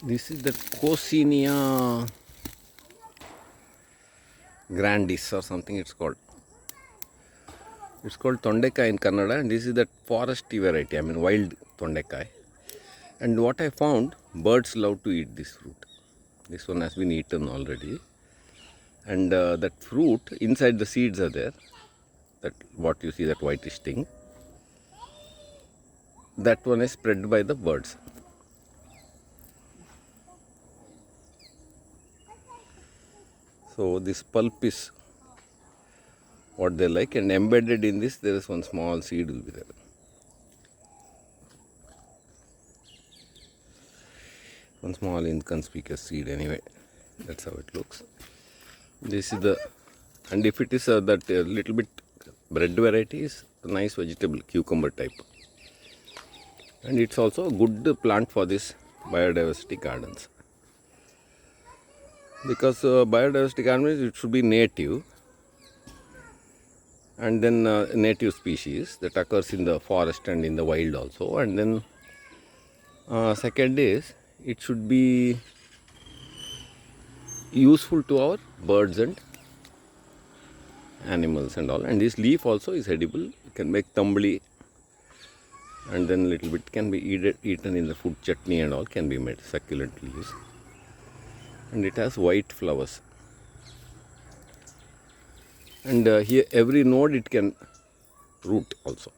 This is the Coccinia grandis or something it's called. It's called Tondekai in Kannada, and this is that foresty variety, I mean wild Tondekai. And what I found, birds love to eat this fruit. This one has been eaten already. And that fruit, inside the seeds are there. That what you see, that whitish thing. That one is spread by the birds. So this pulp is what they like, and embedded in this there is one small seed will be there. One small inconspicuous seed anyway. That's how it looks. This is the, and if it is that little bit bread variety is a nice vegetable, cucumber type. And it's also a good plant for this biodiversity gardens. Because biodiversity gardens, it should be native. And then native species that occurs in the forest and in the wild also. And then second is, it should be useful to our birds and animals and all. And this leaf also is edible. You can make tumbli, and then little bit can be eaten in the food, chutney and all can be made, succulent leaves. And it has white flowers. And here every node it can root also.